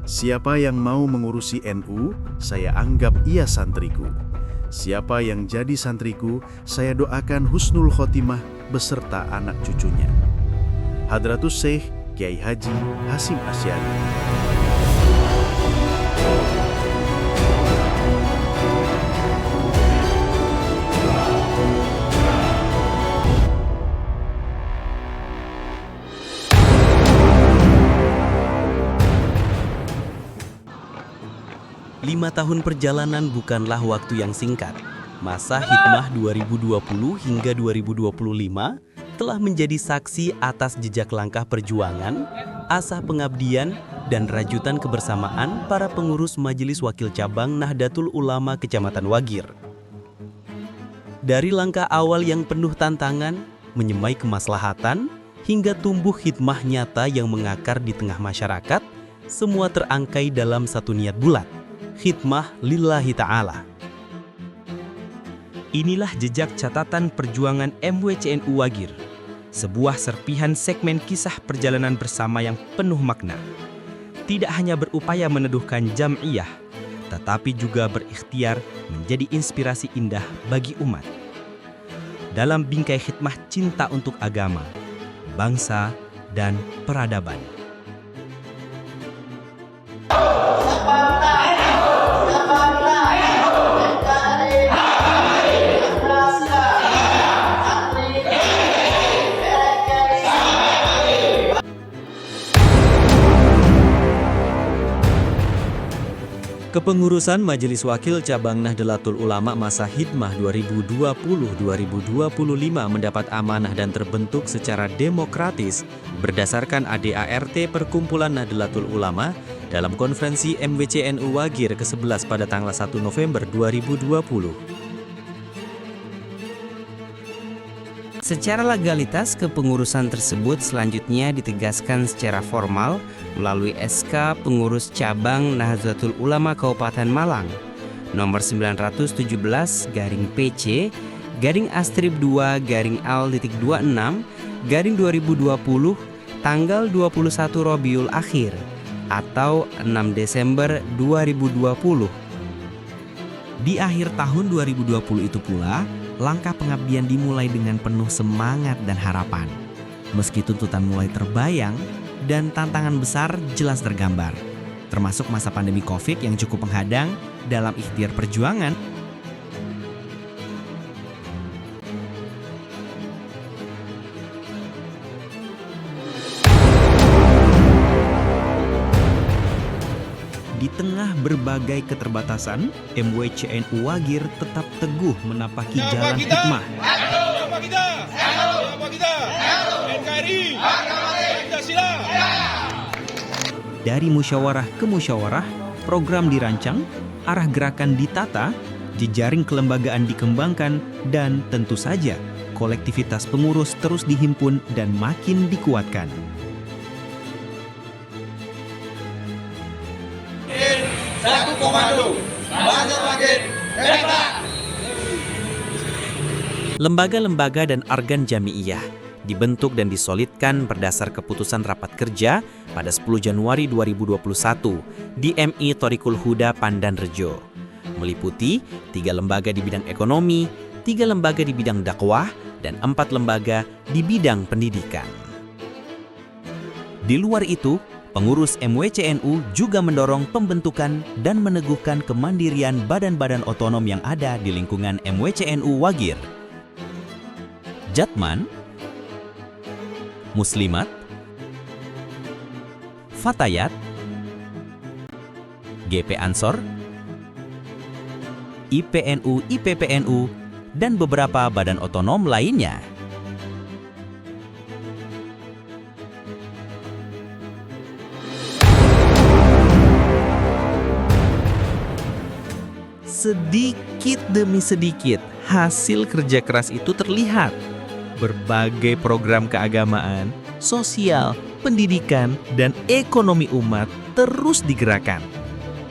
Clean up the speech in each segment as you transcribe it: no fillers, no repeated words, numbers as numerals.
Siapa yang mau mengurusi NU, saya anggap ia santriku. Siapa yang jadi santriku, saya doakan husnul khotimah beserta anak cucunya. Hadratus Syekh Kiai Haji Hasyim Asy'ari. Lima tahun perjalanan bukanlah waktu yang singkat. Masa Hikmah 2020 hingga 2025 telah menjadi saksi atas jejak langkah perjuangan, asa pengabdian, dan rajutan kebersamaan para pengurus Majelis Wakil Cabang Nahdlatul Ulama Kecamatan Wagir. Dari langkah awal yang penuh tantangan, menyemai kemaslahatan, hingga tumbuh hikmah nyata yang mengakar di tengah masyarakat, semua terangkai dalam satu niat bulat. Khidmah lillahi ta'ala. Inilah jejak catatan perjuangan MWCNU Wagir, sebuah serpihan segmen kisah perjalanan bersama yang penuh makna. Tidak hanya berupaya meneduhkan jam'iyah, tetapi juga berikhtiar menjadi inspirasi indah bagi umat. Dalam bingkai khidmah cinta untuk agama, bangsa, dan peradaban. Kepengurusan Majelis Wakil Cabang Nahdlatul Ulama masa Hikmah 2020-2025 mendapat amanah dan terbentuk secara demokratis berdasarkan ADART Perkumpulan Nahdlatul Ulama dalam konferensi MWCNU Wagir ke-11 pada tanggal 1 November 2020. Secara legalitas, kepengurusan tersebut selanjutnya ditegaskan secara formal melalui SK Pengurus Cabang Nahdlatul Ulama Kabupaten Malang nomor 917/PC *Al-26/2020 tanggal 21 Rabiul Akhir atau 6 Desember 2020. Di akhir tahun 2020 itu pula, langkah pengabdian dimulai dengan penuh semangat dan harapan. Meski tuntutan mulai terbayang dan tantangan besar jelas tergambar, termasuk masa pandemi Covid yang cukup menghadang dalam ikhtiar perjuangan. Di tengah berbagai keterbatasan, MWCNU Wagir tetap teguh menapaki jalan hikmah. Dari musyawarah ke musyawarah, program dirancang, arah gerakan ditata, jejaring kelembagaan dikembangkan, dan tentu saja kolektivitas pengurus terus dihimpun dan makin dikuatkan. Satu komando, Banjarmasin hebat. Lembaga-lembaga dan organ jami'iyah dibentuk dan disolidkan berdasar keputusan rapat kerja pada 10 Januari 2021 di MI Thoriqul Huda Pandanrejo, meliputi 3 lembaga di bidang ekonomi, 3 lembaga di bidang dakwah, dan 4 lembaga di bidang pendidikan. Di luar itu, pengurus MWCNU juga mendorong pembentukan dan meneguhkan kemandirian badan-badan otonom yang ada di lingkungan MWCNU Wagir. Jatman, Muslimat, Fatayat, GP Ansor, IPNU, IPPNU, dan beberapa badan otonom lainnya. Sedikit demi sedikit, hasil kerja keras itu terlihat. Berbagai program keagamaan, sosial, pendidikan, dan ekonomi umat terus digerakkan.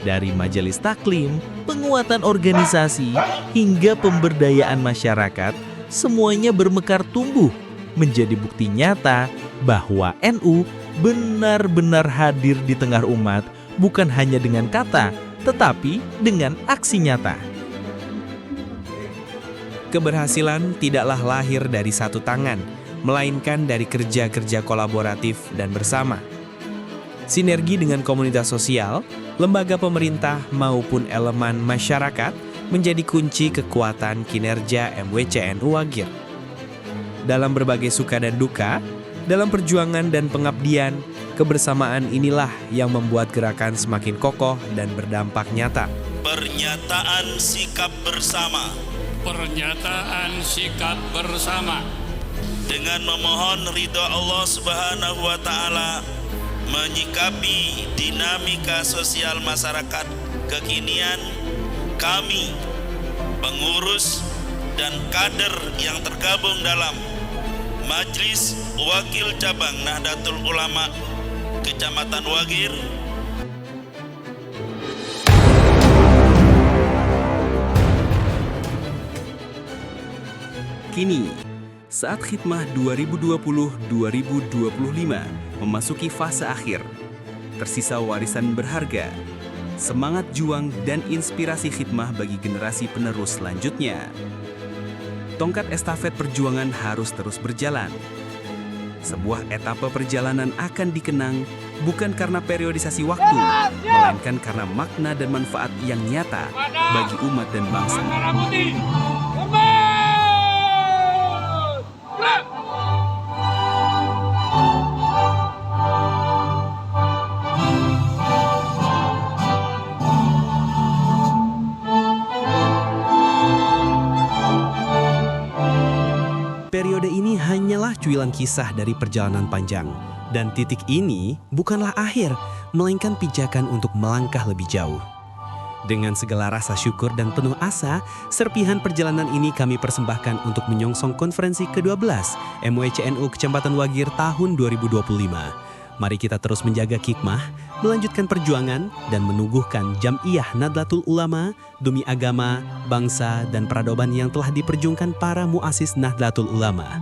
Dari majelis taklim, penguatan organisasi, hingga pemberdayaan masyarakat, semuanya bermekar tumbuh, menjadi bukti nyata bahwa NU benar-benar hadir di tengah umat, bukan hanya dengan kata, tetapi dengan aksi nyata. Keberhasilan tidaklah lahir dari satu tangan, melainkan dari kerja-kerja kolaboratif dan bersama. Sinergi dengan komunitas sosial, lembaga pemerintah maupun elemen masyarakat menjadi kunci kekuatan kinerja MWCNU Wagir. Dalam berbagai suka dan duka, dalam perjuangan dan pengabdian, kebersamaan inilah yang membuat gerakan semakin kokoh dan berdampak nyata. Pernyataan sikap bersama. Pernyataan sikap bersama. Dengan memohon ridho Allah Subhanahu wa Ta'ala, menyikapi dinamika sosial masyarakat kekinian, kami, pengurus dan kader yang tergabung dalam Majelis Wakil Cabang Nahdlatul Ulama Kecamatan Wagir, Kini, saat khidmah 2020-2025 memasuki fase akhir, tersisa warisan berharga, semangat juang dan inspirasi khidmah bagi generasi penerus selanjutnya. Tongkat estafet perjuangan harus terus berjalan. Sebuah etapa perjalanan akan dikenang bukan karena periodisasi waktu, melainkan karena makna dan manfaat yang nyata bagi umat dan bangsa. Periode ini hanyalah cuilan kisah dari perjalanan panjang. Dan titik ini bukanlah akhir, melainkan pijakan untuk melangkah lebih jauh. Dengan segala rasa syukur dan penuh asa, serpihan perjalanan ini kami persembahkan untuk menyongsong konferensi ke-12 MWCNU Kecamatan Wagir tahun 2025. Mari kita terus menjaga hikmah, melanjutkan perjuangan, dan menuguhkan Jam'iyah Nahdlatul Ulama demi agama, bangsa, dan peradaban yang telah diperjuangkan para muasis Nahdlatul Ulama.